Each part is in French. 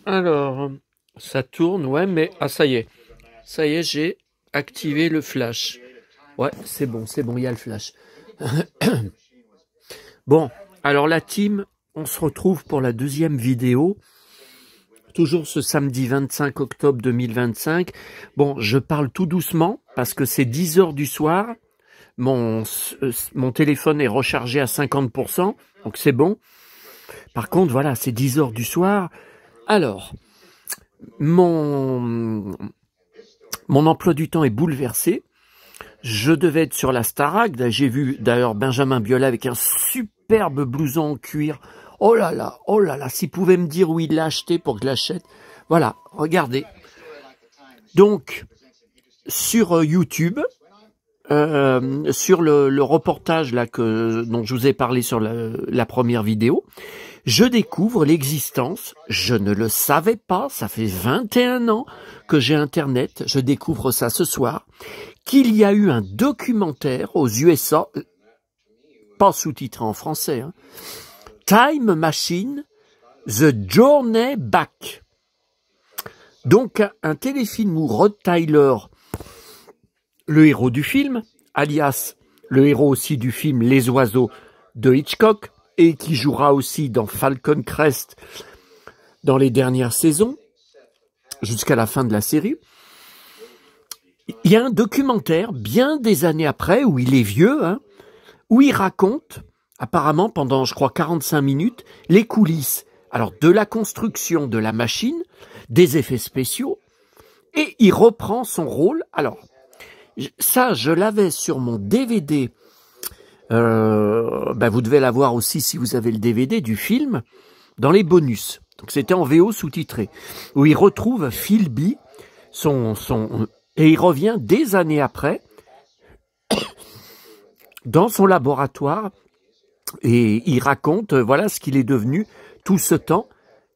Alors, ça tourne, ouais, mais... Ah, ça y est, j'ai activé le flash. Ouais, c'est bon, il y a le flash. Bon, alors la team, on se retrouve pour la deuxième vidéo. Toujours ce samedi 25 octobre 2025. Bon, je parle tout doucement parce que c'est 10 heures du soir. Mon téléphone est rechargé à 50%, donc c'est bon. Par contre, voilà, c'est 10 heures du soir. Alors, mon emploi du temps est bouleversé. Je devais être sur la Starac. J'ai vu d'ailleurs Benjamin Biolay avec un superbe blouson en cuir. Oh là là, s'il pouvait me dire où il l'a acheté pour que je l'achète. Voilà, regardez. Donc, sur YouTube, sur le reportage là dont je vous ai parlé sur la première vidéo, je découvre l'existence, je ne le savais pas, ça fait 21 ans que j'ai Internet, je découvre ça ce soir, qu'il y a eu un documentaire aux USA, pas sous-titré en français, hein, Time Machine, The Journey Back. Donc un téléfilm où Rod Tyler, le héros du film, alias le héros aussi du film Les Oiseaux de Hitchcock, et qui jouera aussi dans Falcon Crest dans les dernières saisons, jusqu'à la fin de la série. Il y a un documentaire, bien des années après, où il est vieux, hein, où il raconte, apparemment pendant, je crois, 45 minutes, les coulisses, alors de la construction de la machine, des effets spéciaux, et il reprend son rôle. Alors, ça, je l'avais sur mon DVD. Vous devez l'avoir aussi si vous avez le DVD du film, dans les bonus. Donc c'était en VO sous-titré, où il retrouve Philby, et il revient des années après dans son laboratoire et il raconte voilà ce qu'il est devenu tout ce temps.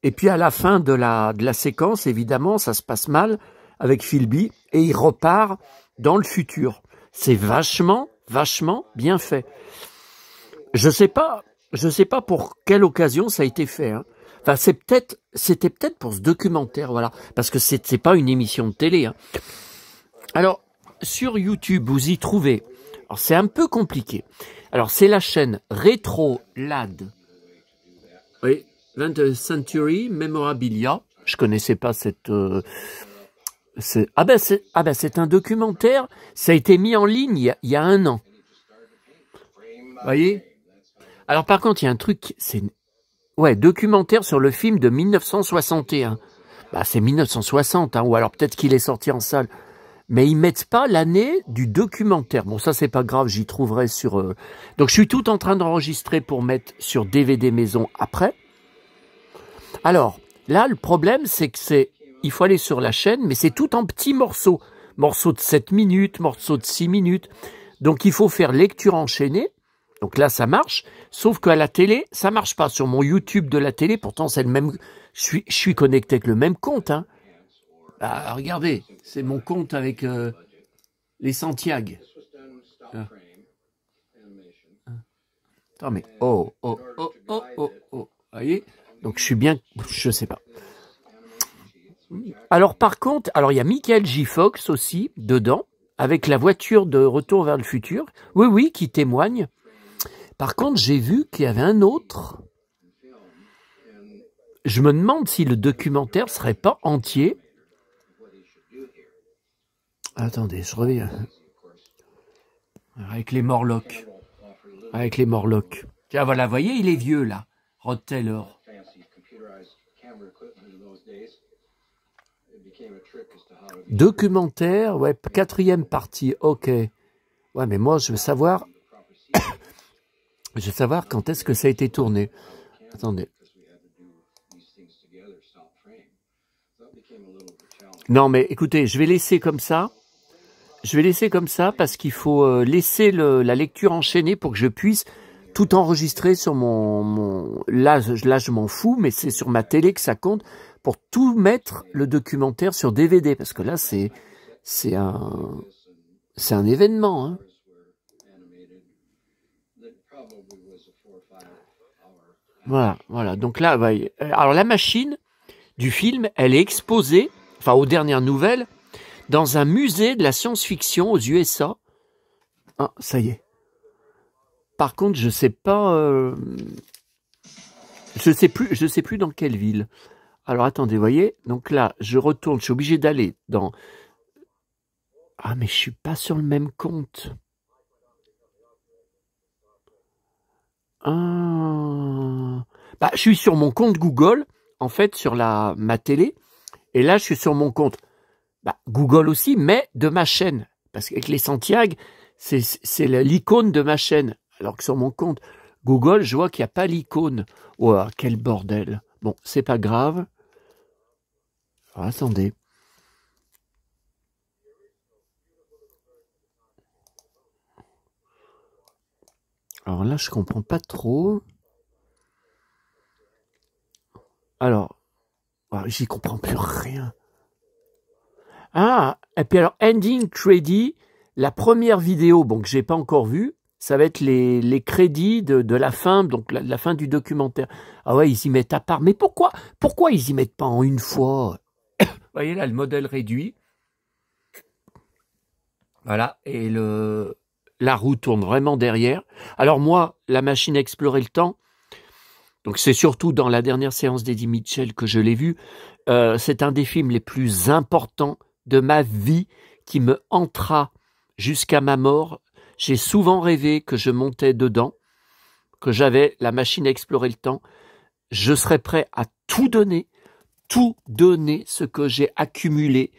Et puis à la fin de la séquence, évidemment, ça se passe mal avec Philby et il repart dans le futur. C'est vachement bien fait. Je sais pas pour quelle occasion ça a été fait, hein. Enfin, c'était peut-être pour ce documentaire, voilà, parce que c'est pas une émission de télé, hein. Alors, sur YouTube, vous y trouvez, alors c'est un peu compliqué. Alors, c'est la chaîne Retro Lad. Oui, 20th Century Memorabilia. Je connaissais pas cette... c'est un documentaire, ça a été mis en ligne il y a 1 an. Vous voyez? Alors par contre, il y a un truc, c'est... Ouais, documentaire sur le film de 1961. Bah, c'est 1960, hein, ou alors peut-être qu'il est sorti en salle. Mais ils mettent pas l'année du documentaire. Bon, ça, c'est pas grave, j'y trouverai sur... Donc, je suis tout en train d'enregistrer pour mettre sur DVD maison après. Alors, là, le problème, c'est que il faut aller sur la chaîne, mais c'est tout en petits morceaux. Morceaux de 7 minutes, morceaux de 6 minutes. Donc, il faut faire lecture enchaînée. Donc là, ça marche, sauf qu'à la télé, ça marche pas. Sur mon YouTube de la télé, pourtant, c'est le même... Je suis connecté avec le même compte, hein. Bah, regardez, c'est mon compte avec les Santiago. Attends, mais... Oh. Vous voyez? Donc, je suis bien... Je sais pas. Alors, par contre, il y a Michael J. Fox aussi, dedans, avec la voiture de Retour vers le futur. Oui, qui témoigne. Par contre, j'ai vu qu'il y avait un autre. Je me demande si le documentaire serait pas entier. Attendez, je reviens. Avec les Morlocks. Tiens, voilà, vous voyez, il est vieux, là. Rod Taylor. Documentaire, ouais, 4e partie, ok. Ouais, mais moi, je veux savoir... Je veux savoir quand est-ce que ça a été tourné. Attendez. Non, mais écoutez, je vais laisser comme ça. Parce qu'il faut laisser la lecture enchaînée pour que je puisse tout enregistrer sur mon... Là, je m'en fous, mais c'est sur ma télé que ça compte pour tout mettre le documentaire sur DVD. Parce que là, c'est un événement, hein. Voilà. Donc là, alors la machine, du film, elle est exposée, enfin aux dernières nouvelles, dans un musée de la science-fiction aux USA. Ah, ça y est. Par contre, je sais pas, je sais plus dans quelle ville. Alors attendez, vous voyez, donc là, je retourne, je suis obligé d'aller dans... Ah, mais je suis pas sur le même compte. Ah. Bah, je suis sur mon compte Google, en fait, sur ma télé, et là, je suis sur mon compte Google aussi, mais de ma chaîne. Parce qu'avec les Santiago, c'est l'icône de ma chaîne. Alors que sur mon compte Google, je vois qu'il n'y a pas l'icône. Oh, quel bordel. Bon, c'est pas grave. Alors, attendez. Alors là, je comprends pas trop. Alors, j'y comprends plus rien. Ah, et puis alors, Ending Credit, la première vidéo, bon, que j'ai pas encore vue, ça va être les crédits de la fin, donc la fin du documentaire. Ah ouais, ils y mettent à part. Mais pourquoi ils y mettent pas en une fois? Vous voyez là, le modèle réduit. Voilà, et la roue tourne vraiment derrière. Alors moi, la machine à explorer le temps, donc c'est surtout dans la dernière séance d'Eddie Mitchell que je l'ai vu, c'est un des films les plus importants de ma vie qui me hantera jusqu'à ma mort. J'ai souvent rêvé que je montais dedans, que j'avais la machine à explorer le temps. Je serais prêt à tout donner ce que j'ai accumulé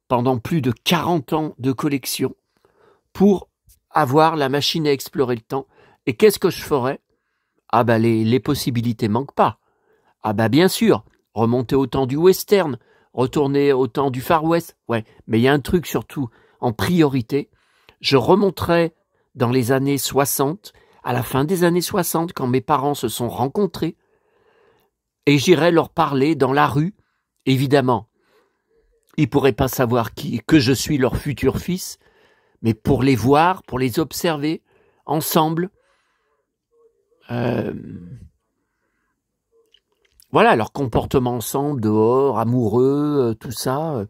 pendant plus de 40 ans de collection pour avoir la machine à explorer le temps. Et qu'est-ce que je ferais? Ah bah les possibilités manquent pas. Ah bah bien sûr, remonter au temps du western, retourner au temps du Far West, ouais, mais il y a un truc surtout en priorité, je remonterai dans les années 60, à la fin des années 60, quand mes parents se sont rencontrés, et j'irai leur parler dans la rue, évidemment. Ils pourraient pas savoir que je suis leur futur fils, mais pour les voir, pour les observer, ensemble, voilà, leur comportement ensemble, dehors, amoureux, tout ça.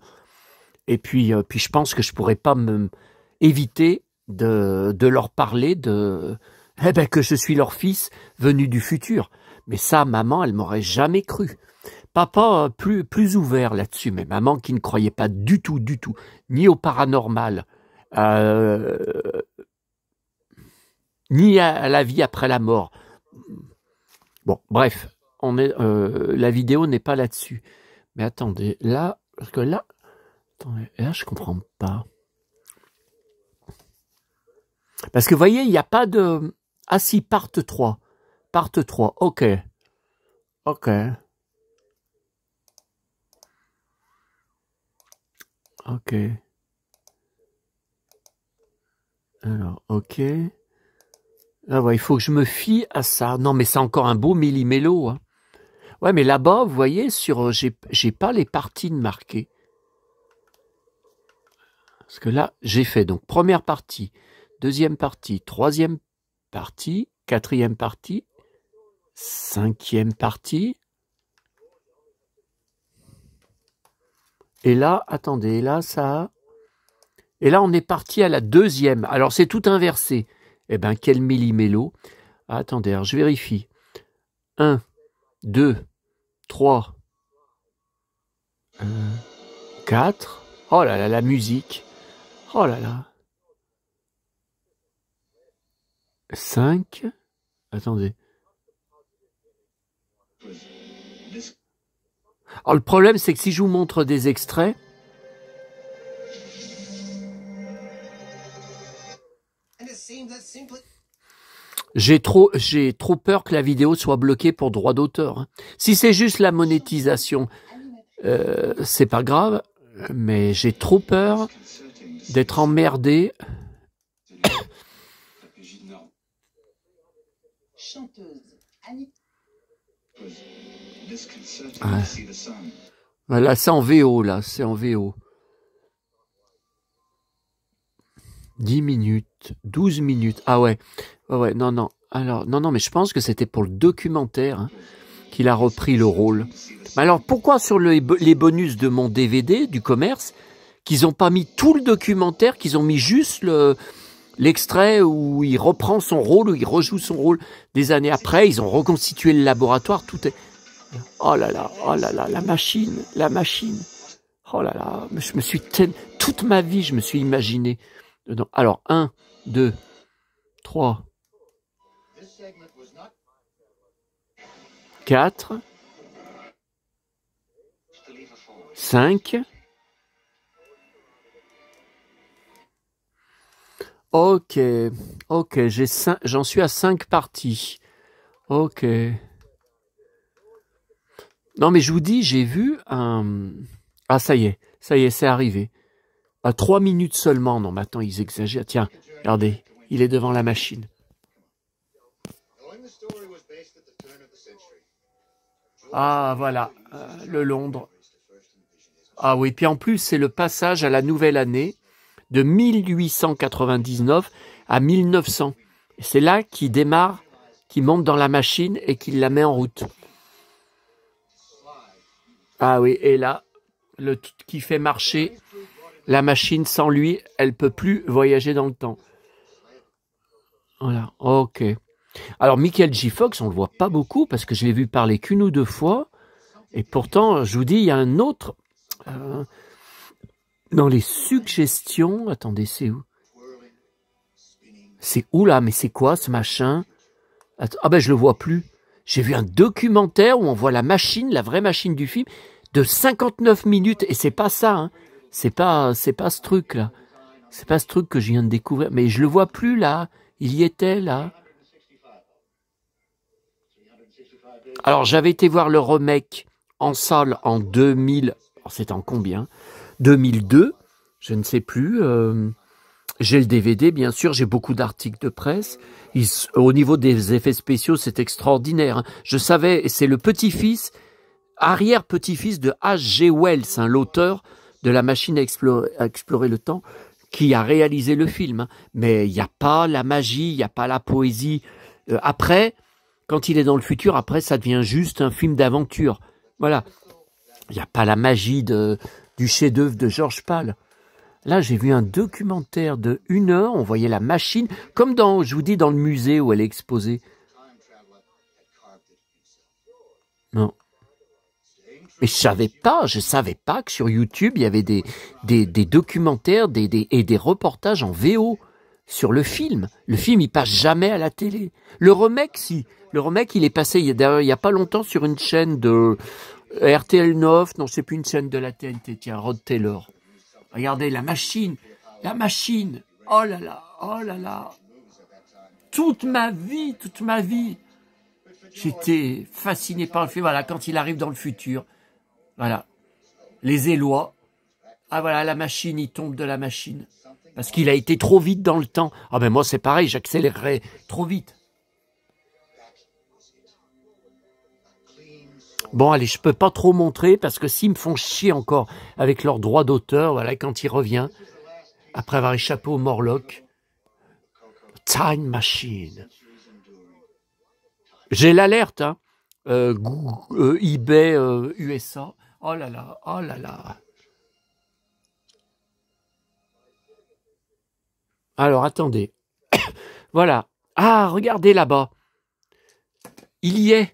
Et puis je pense que je pourrais pas éviter de leur parler que je suis leur fils venu du futur. Mais ça, maman, elle m'aurait jamais cru. Papa, plus ouvert là-dessus, mais maman qui ne croyait pas du tout, ni au paranormal, ni à la vie après la mort. Bon, bref, la vidéo n'est pas là-dessus. Mais attendez, là, parce que là, je comprends pas. Parce que vous voyez, il n'y a pas de... Ah si, part 3. Part 3, ok. Ok. Ok. Alors, ok. Ah ouais, il faut que je me fie à ça. Non, mais c'est encore un beau millimélo. Hein. Ouais, mais là-bas, vous voyez, j'ai pas les parties de marquées. Parce que là, j'ai fait donc première partie, deuxième partie, troisième partie, quatrième partie, cinquième partie. Et là, attendez, là, ça... Et là, on est parti à la deuxième. Alors, c'est tout inversé. Eh bien, quel millimélo. Ah, attendez, alors, je vérifie. 1, 2, 3, 4. Oh là là, la musique. Oh là là. 5. Attendez. Alors, le problème, c'est que si je vous montre des extraits... J'ai trop peur que la vidéo soit bloquée pour droit d'auteur. Hein. Si c'est juste la monétisation, c'est pas grave, mais j'ai trop peur d'être emmerdé. Ah. Là, c'est en VO, là, c'est en VO. 10 minutes, 12 minutes. Ah ouais, ouais, non. Alors, non, mais je pense que c'était pour le documentaire. Hein. qu'il a repris le rôle. Alors pourquoi sur les bonus de mon DVD du commerce, qu'ils n'ont pas mis tout le documentaire, qu'ils ont mis juste l'extrait où il reprend son rôle, où il rejoue son rôle des années après, ils ont reconstitué le laboratoire, tout est... Oh là là, la machine. Oh là là, je me suis... Toute ma vie, je me suis imaginé dedans. Alors, 1, 2, 3, 4, 5. Ok, j'en suis à 5 parties. Ok. Non mais je vous dis, j'ai vu un... Ah ça y est, c'est arrivé. À 3 minutes seulement, non mais attends, ils exagèrent. Tiens, regardez, il est devant la machine. Ah voilà, le Londres. Ah oui, puis en plus c'est le passage à la nouvelle année de 1899 à 1900. C'est là qu'il démarre, qu'il monte dans la machine et qu'il la met en route. Ah oui, et là, le qui fait marcher la machine sans lui, elle peut plus voyager dans le temps. Voilà, ok. Alors Michael J. Fox, on le voit pas beaucoup parce que je l'ai vu parler qu'une ou deux fois. Et pourtant, je vous dis, il y a un autre... dans les suggestions... Attendez, c'est où? C'est où là? Mais c'est quoi ce machin? Ah ben je le vois plus. J'ai vu un documentaire où on voit la machine, la vraie machine du film, de 59 minutes. Et c'est pas ça, hein. C'est pas ce truc-là. C'est pas ce truc que je viens de découvrir. Mais je le vois plus, là. Il y était, là. Alors, j'avais été voir le remake en salle en 2000. C'est en combien? 2002. Je ne sais plus. J'ai le DVD, bien sûr. J'ai beaucoup d'articles de presse. Au niveau des effets spéciaux, c'est extraordinaire. Hein. Je savais, c'est le petit-fils, arrière-petit-fils de H.G. Wells, hein, l'auteur de La machine à explorer le temps, qui a réalisé le film. Hein. Mais il n'y a pas la magie, il n'y a pas la poésie. Après, quand il est dans le futur, après, ça devient juste un film d'aventure. Voilà. Il n'y a pas la magie du chef-d'œuvre de George Pal. Là, j'ai vu un documentaire de 1 heure, on voyait la machine, comme dans, je vous dis, dans le musée où elle est exposée. Non. Mais je savais pas que sur YouTube, il y avait des documentaires et des reportages en VO sur le film. Le film, il passe jamais à la télé. Le remake, si. Le remake, il est passé il y a pas longtemps sur une chaîne de RTL 9, non, c'est plus une chaîne de la TNT, tiens, Rod Taylor. Regardez, la machine, oh là là, toute ma vie, j'étais fasciné par le film, voilà, quand il arrive dans le futur, voilà, les Élois, ah voilà, la machine, il tombe de la machine, parce qu'il a été trop vite dans le temps, ah ben moi c'est pareil, j'accélérerais trop vite. Bon, allez, je peux pas trop montrer parce que s'ils me font chier encore avec leurs droits d'auteur, voilà, quand il revient, après avoir échappé au Morlock, Time Machine. J'ai l'alerte, hein, eBay USA. Oh là là, oh là là. Alors, attendez. Voilà. Ah, regardez là-bas. Il y est.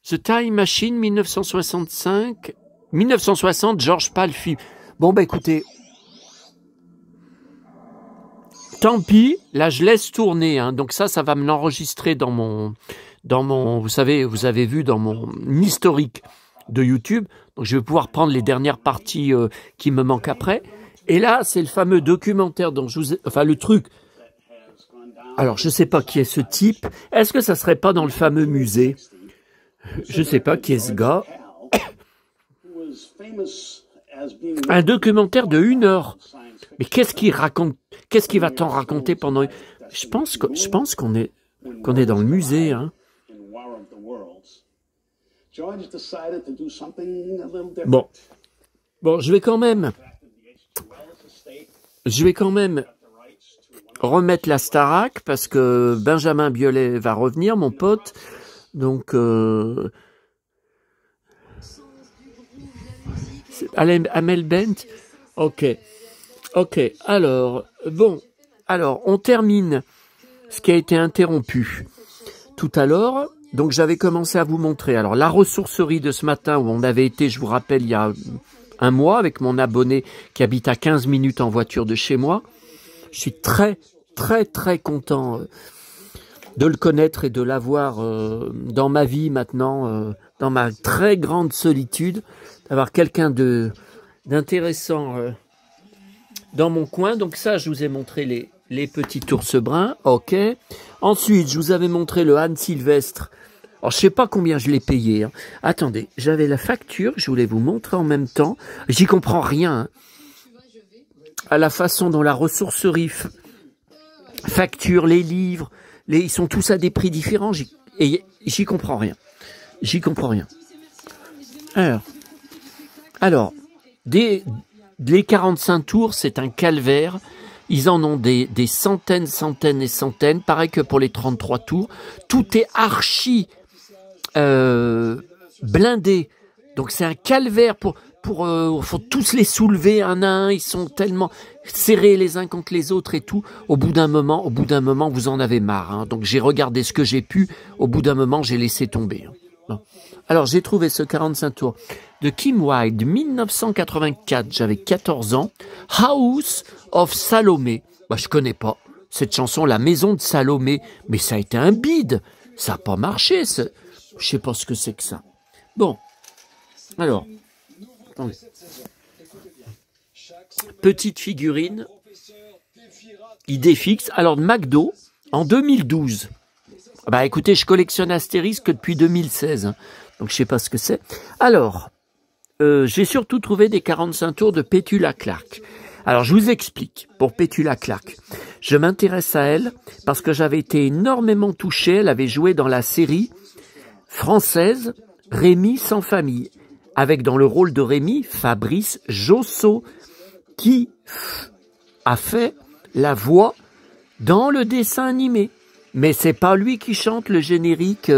The Time Machine 1965, 1960, George Pal film. Bon, bah écoutez, tant pis, là je laisse tourner, hein. Donc ça va me l'enregistrer dans mon, vous savez, vous avez vu dans mon historique de YouTube. Donc je vais pouvoir prendre les dernières parties qui me manquent après. Et là, c'est le fameux documentaire dont je vous ai, enfin le truc. Alors je sais pas qui est ce type. Est-ce que ça serait pas dans le fameux musée? Je sais pas qui est ce gars. Un documentaire de 1 heure. Mais qu'est-ce qu'il raconte? Qu'est-ce qu'il va t'en raconter pendant... Je pense qu'on est dans le musée. Hein. Bon, je vais quand même remettre la Starac parce que Benjamin Biolay va revenir, mon pote. Donc, Amel Bent. Ok. Ok. Alors, bon. Alors, on termine ce qui a été interrompu tout à l'heure. Donc, j'avais commencé à vous montrer. Alors, la ressourcerie de ce matin où on avait été, je vous rappelle, il y a un mois avec mon abonné qui habite à 15 minutes en voiture de chez moi. Je suis très, très, très content de le connaître et de l'avoir dans ma vie maintenant, dans ma très grande solitude, d'avoir quelqu'un d'intéressant dans mon coin. Donc ça, je vous ai montré les petits ours bruns, ok. Ensuite, je vous avais montré le Anne Sylvestre. Alors, je sais pas combien je l'ai payé. Hein. Attendez, j'avais la facture, je voulais vous montrer en même temps. J'y comprends rien. Hein. À la façon dont la ressourcerie facture les livres, ils sont tous à des prix différents. Et j'y comprends rien. J'y comprends rien. Alors les 45 tours, c'est un calvaire. Ils en ont des centaines, centaines et centaines. Pareil que pour les 33 tours. Tout est archi blindé. Donc c'est un calvaire faut tous les soulever un à un. Ils sont tellement serrés les uns contre les autres et tout. Au bout d'un moment, vous en avez marre. Hein. Donc j'ai regardé ce que j'ai pu. Au bout d'un moment, j'ai laissé tomber. Hein. Bon. Alors j'ai trouvé ce 45 tours de Kim Wilde, 1984. J'avais 14 ans. House of Salomé. Bah, je connais pas cette chanson, La Maison de Salomé. Mais ça a été un bide. Ça n'a pas marché. Je sais pas ce que c'est que ça. Bon. Alors. Attendez. Petite figurine. Idée fixe. Alors, de McDo, en 2012. Bah, écoutez, je collectionne Astérix que depuis 2016. Hein, donc, je sais pas ce que c'est. Alors, j'ai surtout trouvé des 45 tours de Petula Clark. Alors, je vous explique. Pour Petula Clark, je m'intéresse à elle parce que j'avais été énormément touché. Elle avait joué dans la série française Rémi sans famille, avec dans le rôle de Rémi, Fabrice Josso, qui a fait la voix dans le dessin animé. Mais c'est pas lui qui chante le générique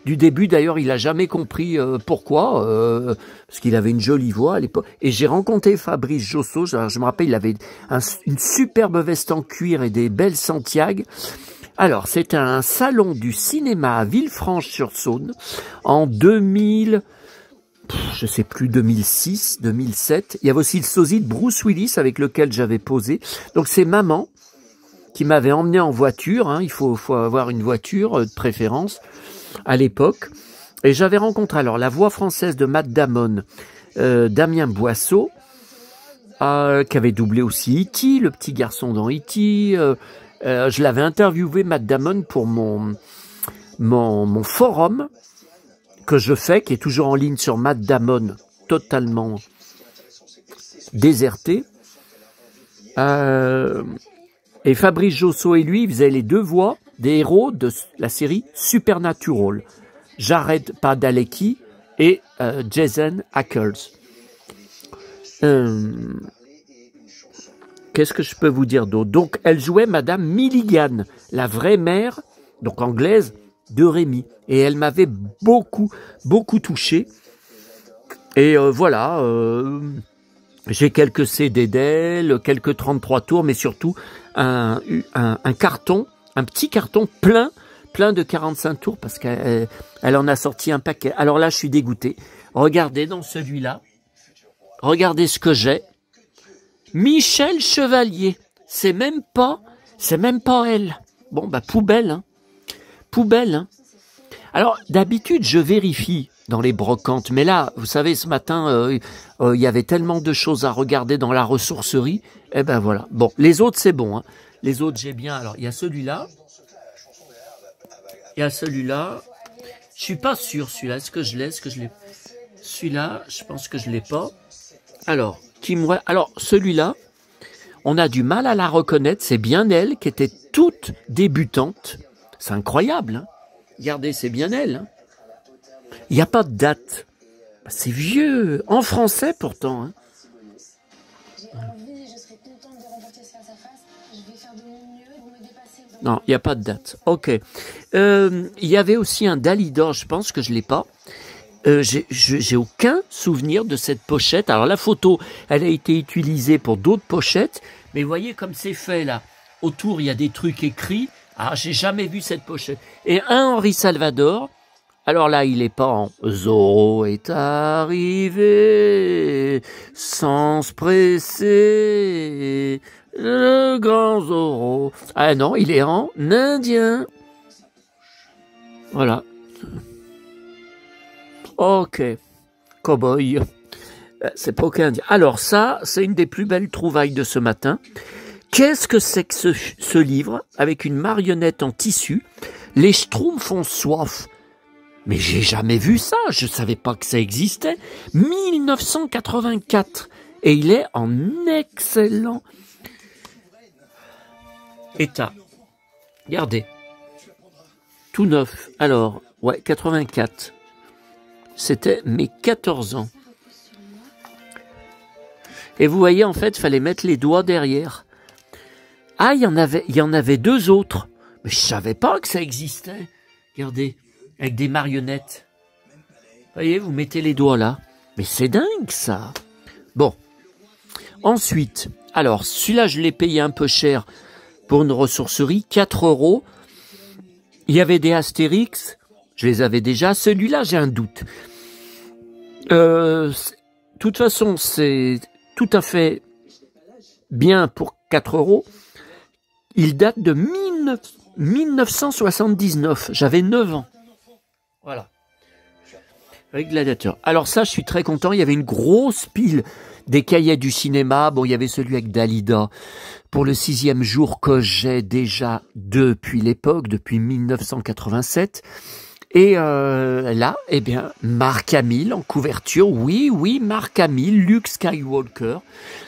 du début. D'ailleurs, il a jamais compris pourquoi, parce qu'il avait une jolie voix à l'époque. Et j'ai rencontré Fabrice Josso. Je me rappelle, il avait une superbe veste en cuir et des belles Santiago. Alors, c'était un salon du cinéma à Villefranche-sur-Saône en 2000. Je sais plus, 2006, 2007. Il y avait aussi le sosie de Bruce Willis avec lequel j'avais posé. Donc c'est maman qui m'avait emmené en voiture. Hein. Il faut avoir une voiture de préférence à l'époque. Et j'avais rencontré alors la voix française de Matt Damon, Damien Boisseau, qui avait doublé aussi E.T., le petit garçon dans E.T. Je l'avais interviewé, Matt Damon, pour mon forum que je fais, qui est toujours en ligne sur Matt Damon, totalement déserté. Et Fabrice Josso et lui, ils faisaient les deux voix des héros de la série Supernatural. Jared Padalecki et Jason Ackles. Qu'est-ce que je peux vous dire d'autre? Donc, elle jouait Madame Milligan, la vraie mère, donc anglaise, de Rémi. Et elle m'avait beaucoup, beaucoup touché. Et voilà, j'ai quelques CD d'elle, quelques 33 tours, mais surtout un carton, un petit carton plein de 45 tours, parce qu'elle en a sorti un paquet. Alors là, je suis dégoûté. Regardez dans celui-là, regardez ce que j'ai. Michel Chevalier, c'est même pas elle. Bon, bah poubelle, hein. Poubelle, hein. Alors, d'habitude, je vérifie dans les brocantes, mais là, vous savez, ce matin, il y avait tellement de choses à regarder dans la ressourcerie, eh ben voilà. Bon, les autres, c'est bon, hein. Les autres, j'ai bien. Alors, il y a celui-là. Il y a celui-là. Je suis pas sûr, celui-là. Est-ce que je l'ai? Celui-là, je pense que je l'ai pas. Alors, celui-là, on a du mal à la reconnaître. C'est bien elle qui était toute débutante. C'est incroyable, hein. Regardez, c'est bien elle. Hein. Il n'y a pas de date. C'est vieux. En français, pourtant. Hein. Non, il n'y a pas de date. Ok. Il y avait aussi un Dalidor, je pense que je ne l'ai pas. j'ai aucun souvenir de cette pochette. Alors la photo, elle a été utilisée pour d'autres pochettes, mais vous voyez comme c'est fait là. Autour, il y a des trucs écrits. Ah, j'ai jamais vu cette pochette. Et un Henri Salvador. Alors là, il est pas en Zorro est arrivé sans se presser, le grand Zorro. Ah non, il est en indien. Voilà. Ok. Cowboy. C'est pas aucun indien. Alors ça, c'est une des plus belles trouvailles de ce matin. Qu'est-ce que c'est que ce livre avec une marionnette en tissu? Les Schtroumpfs ont soif. Mais j'ai jamais vu ça, je savais pas que ça existait. 1984. Et il est en excellent état. Regardez. Tout neuf. Alors, ouais, 84. C'était mes 14 ans. Et vous voyez, en fait, il fallait mettre les doigts derrière. Ah, il y en avait deux autres. Mais je savais pas que ça existait. Regardez. Avec des marionnettes. Vous voyez, vous mettez les doigts là. Mais c'est dingue, ça. Bon. Ensuite, alors, celui-là, je l'ai payé un peu cher pour une ressourcerie, 4 €. Il y avait des Astérix, je les avais déjà. Celui-là, j'ai un doute. De toute façon, c'est tout à fait bien pour 4 €. Il date de 1979. J'avais 9 ans. Voilà. Avec Gladiateur. Alors ça, je suis très content. Il y avait une grosse pile des cahiers du cinéma. Bon, il y avait celui avec Dalida pour le 6e jour que j'ai déjà depuis l'époque, depuis 1987. Et là, eh bien, Mark Hamill en couverture. Oui, Mark Hamill, Luke Skywalker,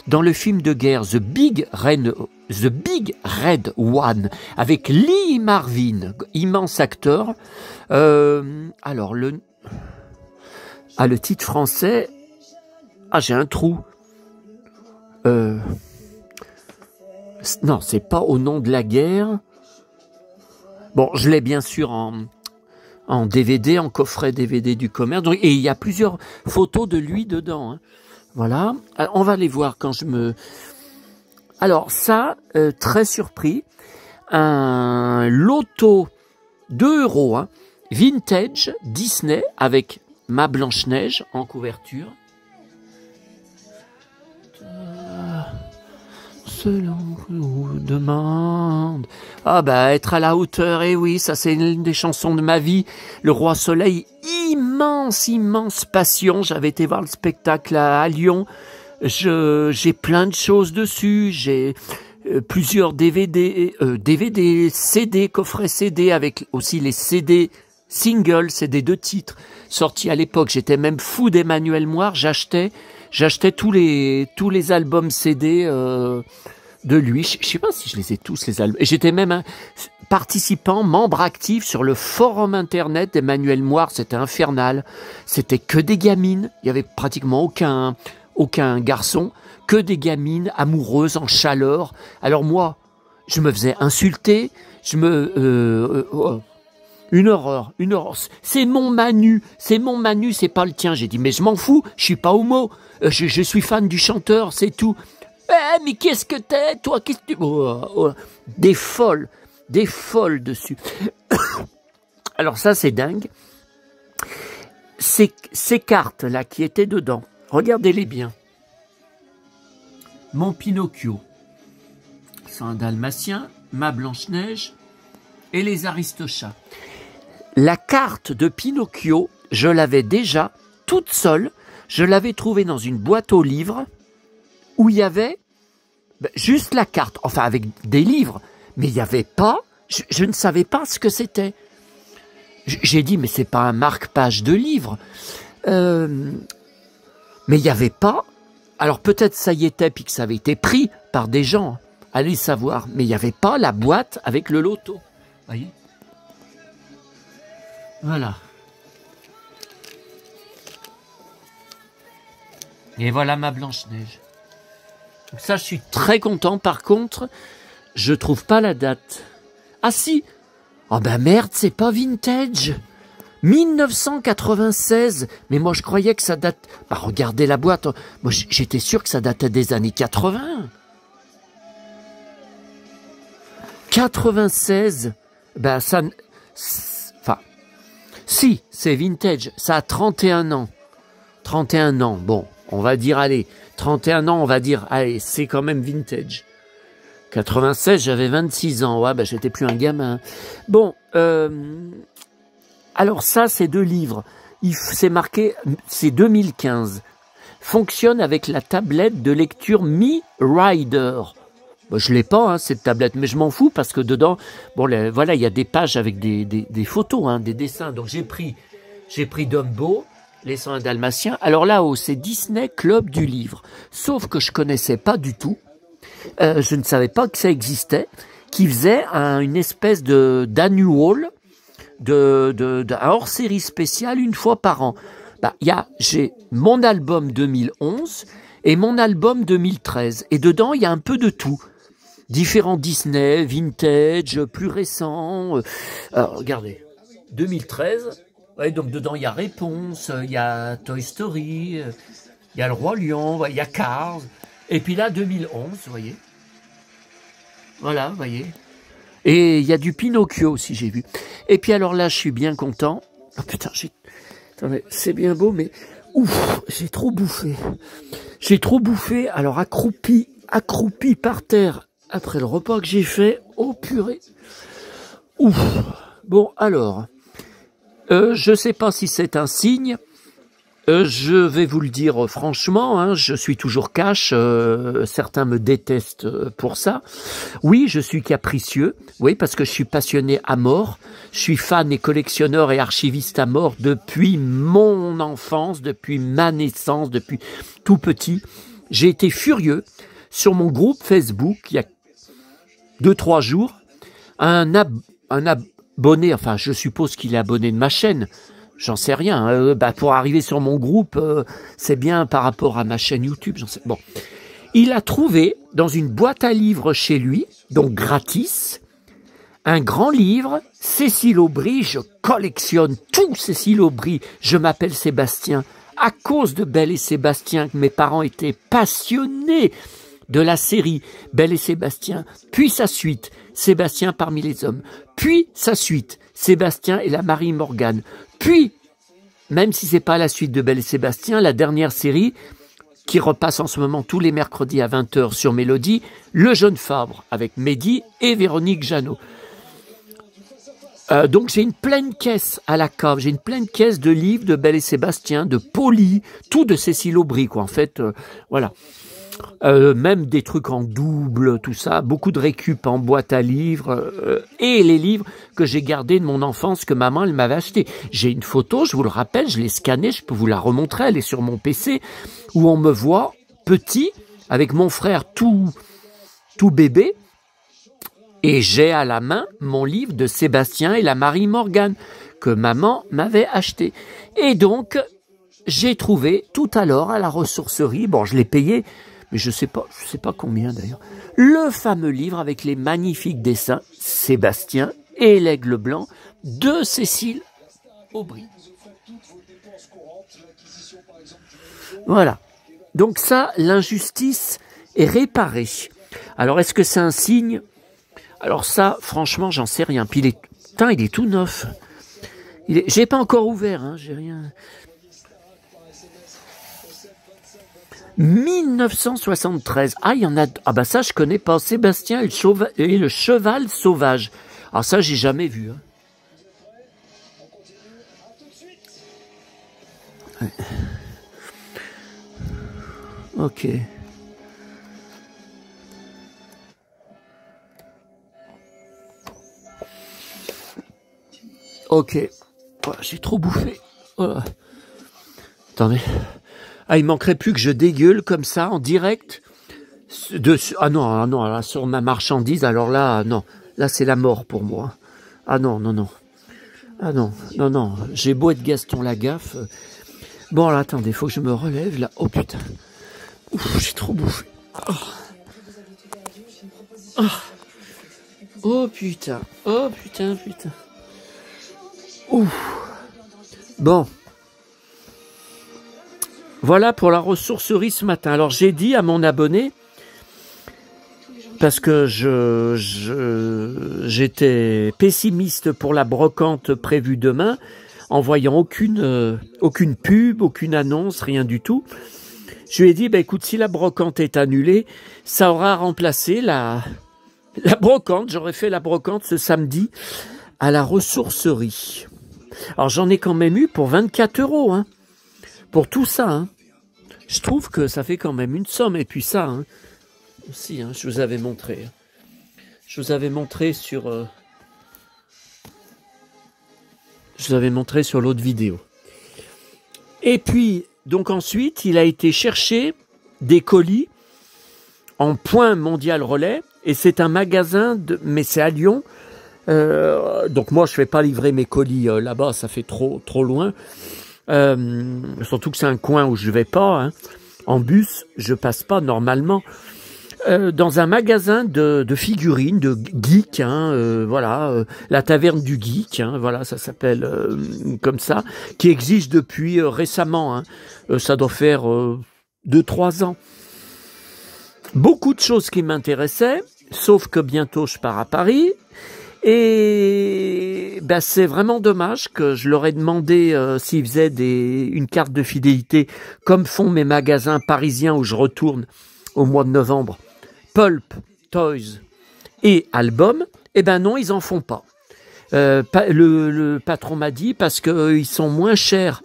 dans le film de guerre The Big Red One, avec Lee Marvin, immense acteur. Alors, le titre français... Ah, j'ai un trou. Non, c'est pas Au nom de la guerre. Bon, je l'ai bien sûr en DVD, en coffret DVD du commerce. Donc, et il y a plusieurs photos de lui dedans. Hein. Voilà. Alors, on va les voir quand je me... Alors ça, très surpris, un loto 2 €, hein, vintage Disney avec ma Blanche-Neige en couverture. Selon que vous demande. Ah bah être à la hauteur, et oui, ça c'est une des chansons de ma vie. Le Roi Soleil, immense passion. J'avais été voir le spectacle à Lyon. J'ai plein de choses dessus. J'ai plusieurs DVD, CD, coffret CD avec aussi les CD singles, c'est des 2 titres sortis à l'époque. J'étais même fou d'Emmanuel Moire. J'achetais tous les albums CD de lui. Je sais pas si je les ai tous les albums. Et j'étais même un participant, membre actif sur le forum internet d'Emmanuel Moire. C'était infernal. C'était que des gamines. Il y avait pratiquement aucun garçon, que des gamines amoureuses en chaleur. Alors moi, je me faisais insulter. Une horreur. C'est mon Manu, c'est pas le tien. J'ai dit, mais je m'en fous, je suis pas homo, je suis fan du chanteur, c'est tout. Mais qu'est-ce que t'es, toi, qu'est-ce que tu... Des folles dessus. Alors ça, c'est dingue. Ces cartes-là qui étaient dedans, regardez-les bien. Mon Pinocchio, c'est un dalmatien, ma Blanche-Neige et les Aristochats. La carte de Pinocchio, je l'avais déjà toute seule. Je l'avais trouvée dans une boîte aux livres où il y avait juste la carte, enfin avec des livres, mais il n'y avait pas, je ne savais pas ce que c'était. J'ai dit, mais c'est pas un marque-page de livre. Mais il n'y avait pas, alors peut-être ça y était, puis que ça avait été pris par des gens, allez savoir, mais il n'y avait pas la boîte avec le loto. Voyez ? Voilà. Et voilà ma Blanche-Neige. Donc ça, je suis très content. Par contre, je trouve pas la date. Ah si. Oh ben merde, c'est pas vintage. 1996. Mais moi, je croyais que ça date... Bah, regardez la boîte. Moi, j'étais sûr que ça datait des années 80. 96. Ben, ça... Enfin... Si, c'est vintage. Ça a 31 ans. 31 ans. Bon, on va dire, allez. 31 ans, on va dire, allez, c'est quand même vintage. 96, j'avais 26 ans. Ouais, ben, j'étais plus un gamin. Bon, alors ça, c'est 2 livres. C'est marqué, c'est 2015. Fonctionne avec la tablette de lecture Mi Rider. Bon, je l'ai pas, hein, cette tablette, mais je m'en fous parce que dedans, bon, voilà, il y a des pages avec des photos, hein, des dessins. Donc j'ai pris Dumbo, Les 101 Dalmatiens. Alors là-haut, c'est Disney Club du livre. Sauf que je connaissais pas du tout. Je ne savais pas que ça existait. Qui faisait une espèce d'annual, un hors-série spécial une fois par an. Bah, j'ai mon album 2011 et mon album 2013. Et dedans, il y a un peu de tout. Différents Disney, vintage, plus récents. Alors, regardez, 2013, ouais, donc dedans, il y a Réponse, il y a Toy Story, il y a Le Roi Lion, il y a Cars. Et puis là, 2011, vous voyez. Voilà, vous voyez. Et il y a du Pinocchio aussi, j'ai vu. Et puis alors là, je suis bien content. Oh putain, attendez, c'est bien beau, mais... Ouf, j'ai trop bouffé. J'ai trop bouffé, alors accroupi par terre après le repas que j'ai fait. Oh purée. Ouf. Bon, alors, je sais pas si c'est un signe. Je vais vous le dire franchement, hein, je suis toujours cash, certains me détestent pour ça. Oui, je suis capricieux, oui, parce que je suis passionné à mort, je suis fan et collectionneur et archiviste à mort depuis mon enfance, depuis ma naissance, depuis tout petit. J'ai été furieux sur mon groupe Facebook, il y a 2-3 jours, un abonné, enfin je suppose qu'il est abonné de ma chaîne, j'en sais rien. Pour arriver sur mon groupe, c'est bien par rapport à ma chaîne YouTube. J'en sais. Bon, il a trouvé dans une boîte à livres chez lui, donc gratis, un grand livre. Cécile Aubry, je collectionne tout Cécile Aubry. Je m'appelle Sébastien à cause de Belle et Sébastien. Mes parents étaient passionnés de la série Belle et Sébastien. Puis sa suite, Sébastien parmi les hommes. Puis sa suite, Sébastien et la Marie Morgane. Puis, même si c'est pas la suite de Belle et Sébastien, la dernière série qui repasse en ce moment tous les mercredis à 20h sur Mélodie, Le Jeune Fabre, avec Mehdi et Véronique Jeannot. Donc j'ai une pleine caisse à la cave, j'ai une pleine caisse de livres de Belle et Sébastien, de Poli, tout de Cécile Aubry, quoi. En fait, voilà. Même des trucs en double, tout ça, beaucoup de récup en boîte à livres, et les livres que j'ai gardés de mon enfance que maman elle m'avait acheté. J'ai une photo, je vous le rappelle, je l'ai scannée, je peux vous la remontrer, elle est sur mon PC, où on me voit petit, avec mon frère tout bébé, et j'ai à la main mon livre de Sébastien et la Marie Morgane, que maman m'avait acheté. Et donc, j'ai trouvé tout à l'heure à la ressourcerie, bon je l'ai payé, mais je sais pas combien d'ailleurs, le fameux livre avec les magnifiques dessins Sébastien et l'aigle blanc de Cécile Aubry. Voilà. Donc ça, l'injustice est réparée. Alors est-ce que c'est un signe? Alors ça, franchement, j'en sais rien. Puis il est tout neuf. J'ai pas encore ouvert, hein, j'ai rien... 1973. Ah, il y en a... Ah bah ça, je connais pas. Sébastien et le cheval sauvage. Alors ça, j'ai jamais vu. Hein. Ouais. Ok. Ok. Oh, j'ai trop bouffé. Oh. Attendez. Ah, il manquerait plus que je dégueule comme ça, en direct. Ah non, là, sur ma marchandise, alors là, non. Là, c'est la mort pour moi. Ah non. Ah non. J'ai beau être Gaston Lagaffe. Bon, là, attendez, faut que je me relève, là. Oh, putain. Ouf, j'ai trop bouffé. Oh, putain. Ouf. Bon. Voilà pour la ressourcerie ce matin. Alors j'ai dit à mon abonné, parce que j'étais pessimiste pour la brocante prévue demain, en voyant aucune pub, aucune annonce, rien du tout. Je lui ai dit, bah, écoute, si la brocante est annulée, ça aura remplacé la brocante. J'aurais fait la brocante ce samedi à la ressourcerie. Alors j'en ai quand même eu pour 24 €, hein, pour tout ça. Hein. Je trouve que ça fait quand même une somme. Et puis ça, hein, aussi, hein, je vous avais montré. Je vous avais montré sur l'autre vidéo. Et puis, donc ensuite, il a été chercher des colis en point mondial relais. Et c'est un magasin, mais c'est à Lyon. Donc moi, je ne fais pas livrer mes colis là-bas, ça fait trop loin. Surtout que c'est un coin où je ne vais pas. Hein. En bus, je passe pas normalement. Dans un magasin de figurines, de geek, hein, voilà, la taverne du geek, hein, voilà, ça s'appelle comme ça, qui existe depuis récemment. Hein. Ça doit faire 2-3 ans. Beaucoup de choses qui m'intéressaient, sauf que bientôt je pars à Paris. Et ben, c'est vraiment dommage que je leur ai demandé s'ils faisaient une carte de fidélité, comme font mes magasins parisiens où je retourne au mois de novembre. Pulp, Toys et Album, eh ben non, ils en font pas. Le patron m'a dit parce qu'ils sont moins chers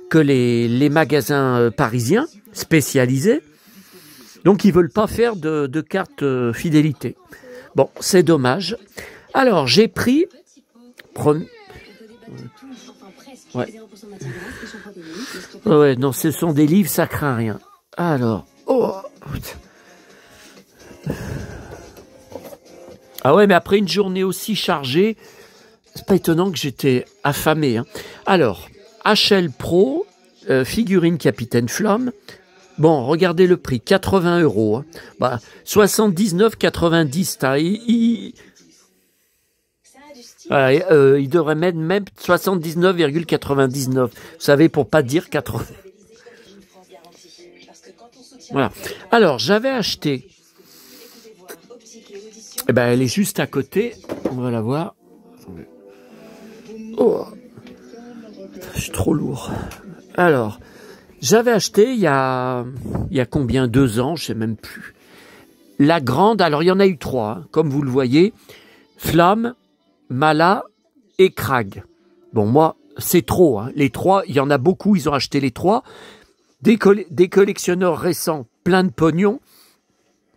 que les magasins parisiens spécialisés, donc ils veulent pas faire de carte fidélité. Bon, c'est dommage. Alors, j'ai pris... Ouais, non, ce sont des livres, ça craint rien. Alors, oh... Ah ouais, mais après une journée aussi chargée, c'est pas étonnant que j'étais affamé. Hein. Alors, HL Pro, figurine Capitaine Flamme. Bon, regardez le prix, 80 €. Hein. Bah, 79,90. Voilà, il devrait mettre même 79,99. Vous savez, pour pas dire 80. Voilà. Alors, j'avais acheté... Eh ben, elle est juste à côté. On va la voir. Oh, je suis trop lourd. Alors, j'avais acheté il y a combien, 2 ans, je sais même plus. La grande, alors il y en a eu 3, hein, comme vous le voyez. Flamme, Mala et Krag. Bon, moi, c'est trop. Hein. Les 3, il y en a beaucoup, ils ont acheté les 3. Des collectionneurs récents, plein de pognon.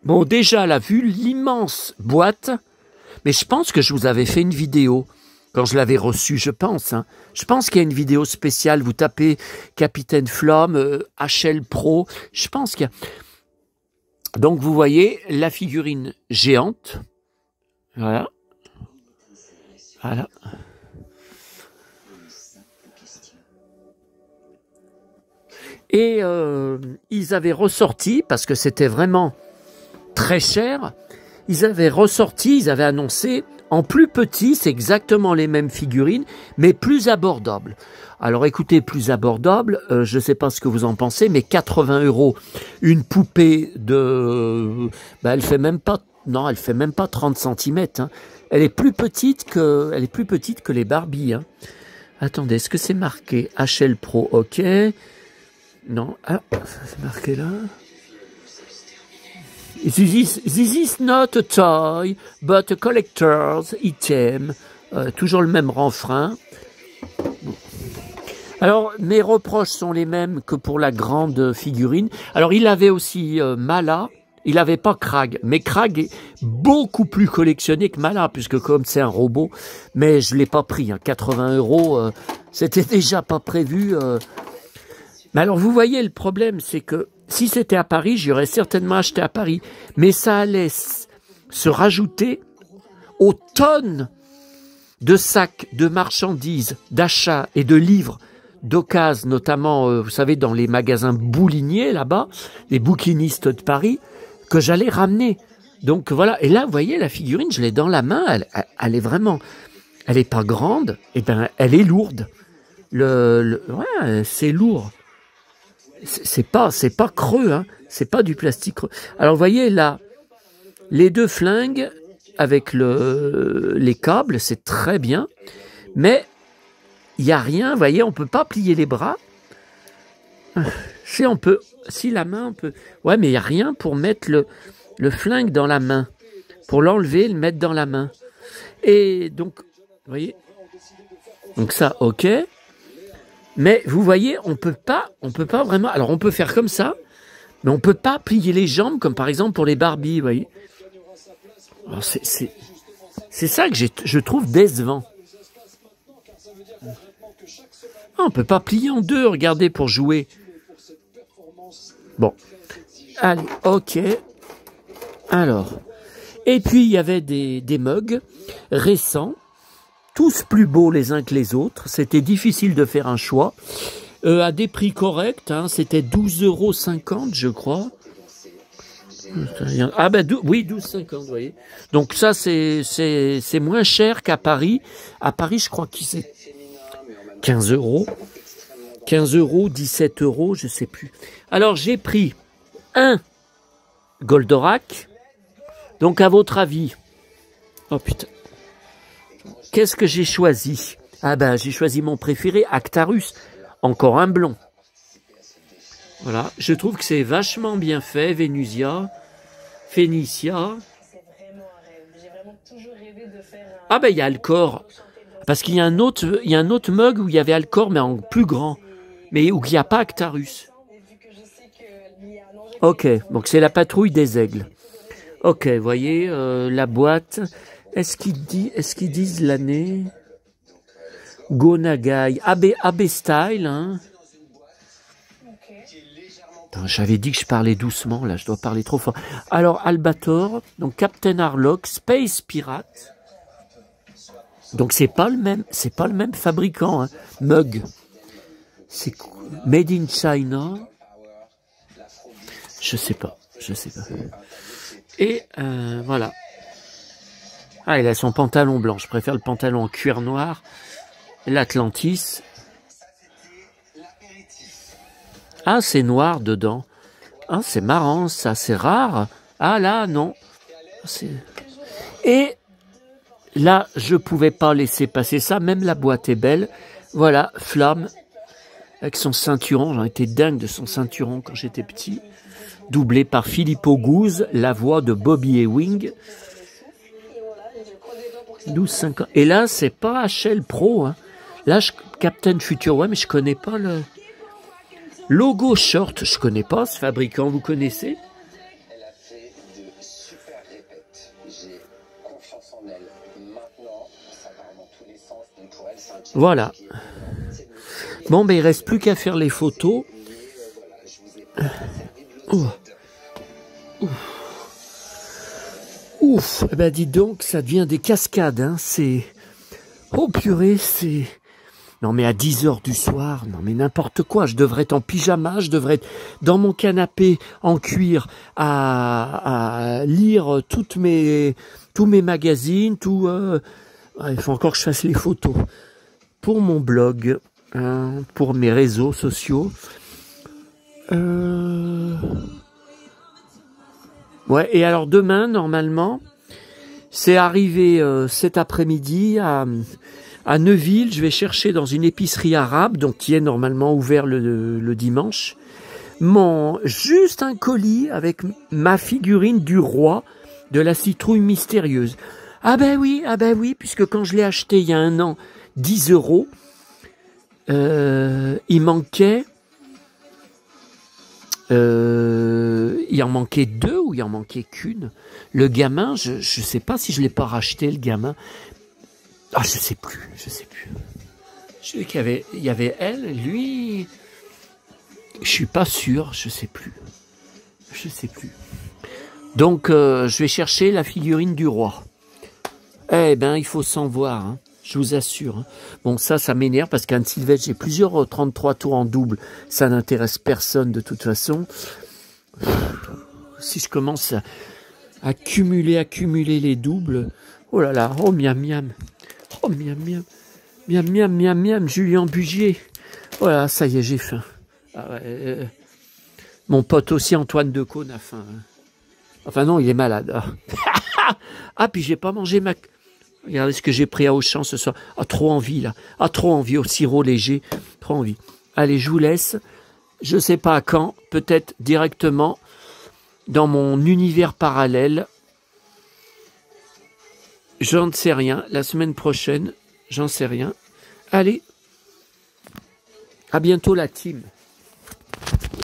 Bon, déjà, là, vu l'immense boîte, mais je pense que je vous avais fait une vidéo quand je l'avais reçue, je pense. Hein. Je pense qu'il y a une vidéo spéciale, vous tapez Capitaine Flamme, HL Pro, je pense qu'il y a... Donc, vous voyez la figurine géante. Voilà. Voilà. Et ils avaient ressorti, parce que c'était vraiment... très cher, ils avaient annoncé en plus petit, c'est exactement les mêmes figurines, mais plus abordables. Alors écoutez, plus abordable, je ne sais pas ce que vous en pensez, mais 80 €, une poupée de... Ben, elle fait même pas 30 cm. Hein. Elle est plus petite que les Barbie. Hein. Attendez, est-ce que c'est marqué HL Pro? Ok. Non, ah, c'est marqué là. This is not a toy, but a collector's item. Toujours le même refrain. Alors, mes reproches sont les mêmes que pour la grande figurine. Alors, il avait aussi Mala. Il n'avait pas Krag. Mais Krag est beaucoup plus collectionné que Mala, puisque comme c'est un robot, mais je ne l'ai pas pris. Hein, 80 €, c'était déjà pas prévu. Mais alors, vous voyez, le problème, c'est que si c'était à Paris, j'aurais certainement acheté à Paris. Mais ça allait se rajouter aux tonnes de sacs de marchandises, d'achats et de livres d'occasion, notamment, vous savez, dans les magasins bouliniers, là-bas, les bouquinistes de Paris, que j'allais ramener. Donc voilà, et là, vous voyez, la figurine, je l'ai dans la main, elle est vraiment... Elle n'est pas grande, et ben elle est lourde. Ouais, c'est lourd. C'est pas creux, hein. C'est pas du plastique creux. Alors, vous voyez, là, les deux flingues avec les câbles, c'est très bien. Mais il n'y a rien, vous voyez, on peut pas plier les bras. Si la main, on peut... Ouais, mais il n'y a rien pour mettre le flingue dans la main. Pour l'enlever, le mettre dans la main. Et donc, vous voyez, donc ça, ok. Mais vous voyez, on peut pas vraiment... Alors, on peut faire comme ça, mais on peut pas plier les jambes, comme par exemple pour les Barbie, vous voyez. C'est ça que je trouve décevant. Ah, on peut pas plier en deux, regardez, pour jouer. Bon. Allez, ok. Alors. Et puis, il y avait des mugs récents, tous plus beaux les uns que les autres. C'était difficile de faire un choix. À des prix corrects, hein, c'était 12,50 €, je crois. Ah ben oui, 12,50 €, vous voyez. Donc ça, c'est moins cher qu'à Paris. À Paris, je crois que c'est 15 €. 15 €, 17 €, je sais plus. Alors, j'ai pris un Goldorak. Donc, à votre avis, oh putain, qu'est-ce que j'ai choisi? Ah ben, j'ai choisi mon préféré, Actarus. Encore un blond. Voilà, je trouve que c'est vachement bien fait, Vénusia, Phénicia. Ah ben, il y a Alcor. Parce qu'il y a un autre mug où il y avait Alcor, mais en plus grand. Mais où il n'y a pas Actarus. Ok, donc c'est la patrouille des aigles. Ok, vous voyez, la boîte. Est-ce qu'ils disent l'année? Gonagai. AB Style, hein. J'avais dit que je parlais doucement, là, je dois parler trop fort. Alors, Albator, donc Captain Harlock, Space Pirate. Donc, c'est pas le même fabricant, hein. Mug. C'est Made in China. Je sais pas. Et voilà. Ah, il a son pantalon blanc. Je préfère le pantalon en cuir noir. L'Atlantis. Ah, c'est noir dedans. Ah, c'est marrant, ça, c'est rare. Ah là, non. Et là, je pouvais pas laisser passer ça. Même la boîte est belle. Voilà, Flamme. Avec son ceinturon. J'en étais dingue de son ceinturon quand j'étais petit. Doublé par Filippo Gouze, la voix de Bobby Ewing. 12,50. Et là, c'est pas HL Pro. Hein. Là, Captain Future, ouais, mais je connais pas le... Logo Short, je connais pas ce fabricant, vous connaissez? Elle a fait de super répètes. J'ai confiance en elle. Maintenant, ça va dans tous les sens. Donc pour elle, c'est un petit... Voilà. Bon, ben il reste plus qu'à faire les photos. Ouf. Eh ben dis donc, ça devient des cascades, hein. C'est... Oh purée, c'est... Non mais à 10 h du soir, non mais n'importe quoi, je devrais être en pyjama, je devrais être dans mon canapé en cuir à lire tous mes magazines, il faut encore que je fasse les photos pour mon blog, hein, pour mes réseaux sociaux. Ouais, et alors demain, normalement, c'est arrivé cet après-midi à Neuville, je vais chercher dans une épicerie arabe, donc qui est normalement ouvert le dimanche, juste un colis avec ma figurine du roi de la citrouille mystérieuse. Ah ben oui, puisque quand je l'ai acheté il y a un an, 10 €, il en manquait deux ou il en manquait qu'une. Le gamin, je sais pas si je l'ai pas racheté, le gamin. Ah, je sais plus. Je sais qu'il y avait elle, lui. Je suis pas sûr, je sais plus. Donc, je vais chercher la figurine du roi. Eh ben, il faut s'en voir, hein, je vous assure. Hein. Bon, ça m'énerve parce qu'Anne Sylvestre, j'ai plusieurs 33 tours en double. Ça n'intéresse personne de toute façon. Si je commence à cumuler les doubles, oh là là, oh miam miam. Oh miam miam. Miam, miam, miam, miam, Julien Bugier. Voilà, ça y est, j'ai faim. Ah ouais, mon pote aussi, Antoine Decaune, a faim. Enfin non, il est malade. Ah, puis j'ai pas mangé ma... Regardez ce que j'ai pris à Auchan ce soir. Ah, trop envie, là. Ah, trop envie, au sirop léger. Trop envie. Allez, je vous laisse. Je sais pas quand, peut-être directement dans mon univers parallèle. J'en sais rien. La semaine prochaine, j'en sais rien. Allez, à bientôt la team.